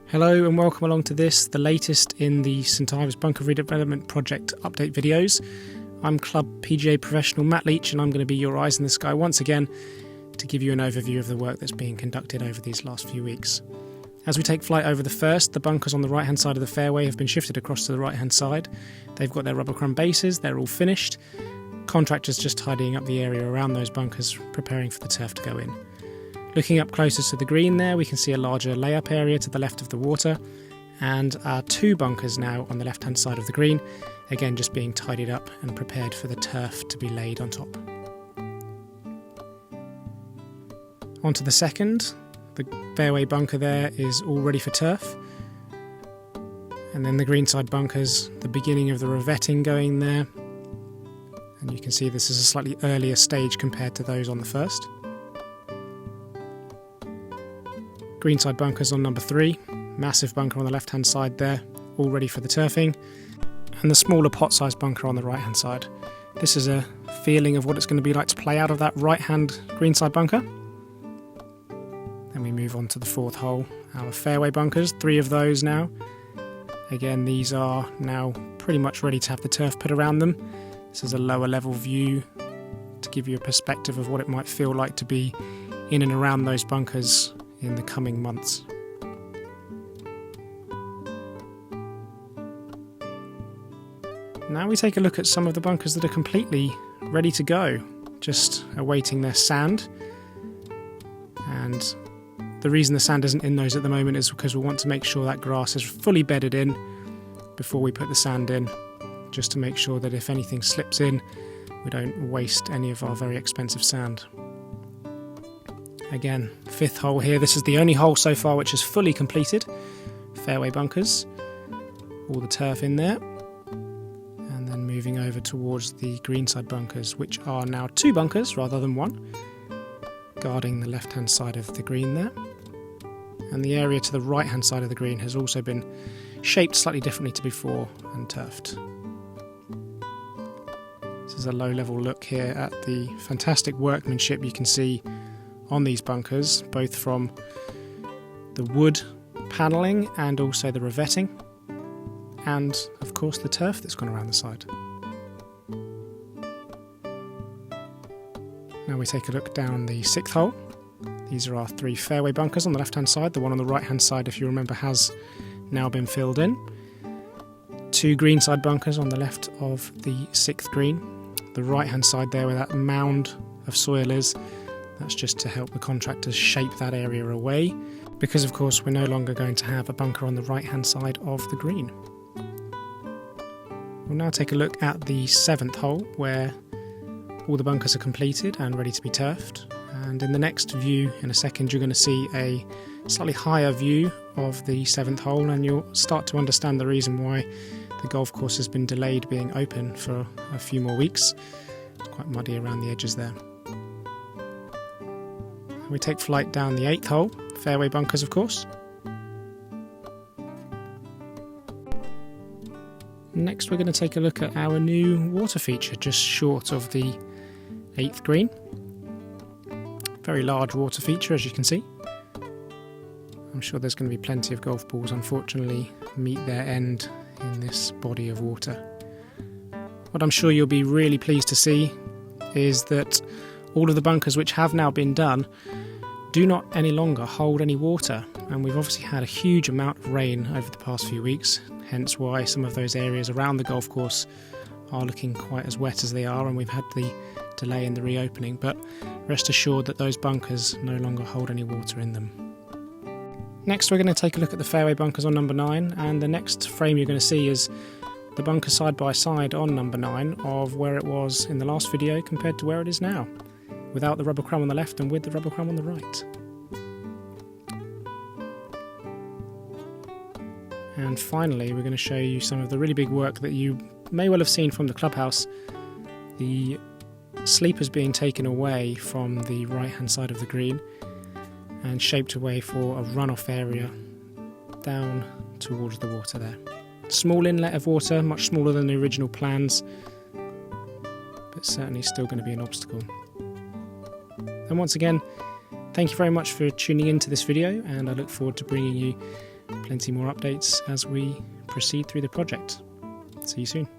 Hello and welcome along to this, the latest in the St Ives Bunker Redevelopment Project update videos. I'm Club PGA professional Matt Leach and I'm going to be your eyes in the sky once again to give you an overview of the work that's being conducted over these last few weeks. As we take flight over the first, the bunkers on the right hand side of the fairway have been shifted across to the right hand side. They've got their rubber crumb bases, they're all finished. Contractors just tidying up the area around those bunkers, preparing for the turf to go in. Looking up closer to the green there, we can see a larger layup area to the left of the water and our two bunkers now on the left hand side of the green, again just being tidied up and prepared for the turf to be laid on top. Onto the second, the fairway bunker there is all ready for turf, and then the greenside bunkers, the beginning of the revetting going there, and you can see this is a slightly earlier stage compared to those on the first. Greenside bunkers on number 3, massive bunker on the left hand side there, all ready for the turfing, and the smaller pot sized bunker on the right hand side. This is a feeling of what it's going to be like to play out of that right hand greenside bunker. Then we move on to the fourth hole, our fairway bunkers, 3 of those now. Again, these are now pretty much ready to have the turf put around them. This is a lower level view to give you a perspective of what it might feel like to be in and around those bunkers in the coming months. Now we take a look at some of the bunkers that are completely ready to go, just awaiting their sand. And the reason the sand isn't in those at the moment is because we want to make sure that grass is fully bedded in before we put the sand in, just to make sure that if anything slips in, we don't waste any of our very expensive sand. Again, 5th hole here. This is the only hole so far which is fully completed. Fairway bunkers, all the turf in there, and then moving over towards the greenside bunkers, which are now 2 bunkers rather than 1, guarding the left hand side of the green there. And the area to the right hand side of the green has also been shaped slightly differently to before and turfed. This is a low level look here at the fantastic workmanship you can see on these bunkers, both from the wood panelling and also the revetting, and of course the turf that's gone around the side. Now we take a look down the 6th hole. These are our 3 fairway bunkers on the left hand side. The one on the right hand side, if you remember, has now been filled in. 2 greenside bunkers on the left of the 6th green. The right hand side there where that mound of soil is, that's just to help the contractors shape that area away, because of course we're no longer going to have a bunker on the right hand side of the green. We'll now take a look at the 7th hole where all the bunkers are completed and ready to be turfed, and in the next view in a second you're going to see a slightly higher view of the 7th hole, and you'll start to understand the reason why the golf course has been delayed being open for a few more weeks. It's quite muddy around the edges there. We take flight down the 8th hole, fairway bunkers of course. Next we're going to take a look at our new water feature just short of the 8th green. Very large water feature, as you can see. I'm sure there's going to be plenty of golf balls unfortunately meet their end in this body of water. What I'm sure you'll be really pleased to see is that all of the bunkers which have now been done do not any longer hold any water, and we've obviously had a huge amount of rain over the past few weeks, hence why some of those areas around the golf course are looking quite as wet as they are, and we've had the delay in the reopening, but rest assured that those bunkers no longer hold any water in them. Next we're going to take a look at the fairway bunkers on number 9, and the next frame you're going to see is the bunker side by side on number 9 of where it was in the last video compared to where it is now, without the rubber crumb on the left and with the rubber crumb on the right. And finally we're going to show you some of the really big work that you may well have seen from the clubhouse. The sleepers being taken away from the right hand side of the green and shaped away for a runoff area down towards the water there. Small inlet of water, much smaller than the original plans, but certainly still going to be an obstacle. And once again, thank you very much for tuning into this video, and I look forward to bringing you plenty more updates as we proceed through the project. See you soon.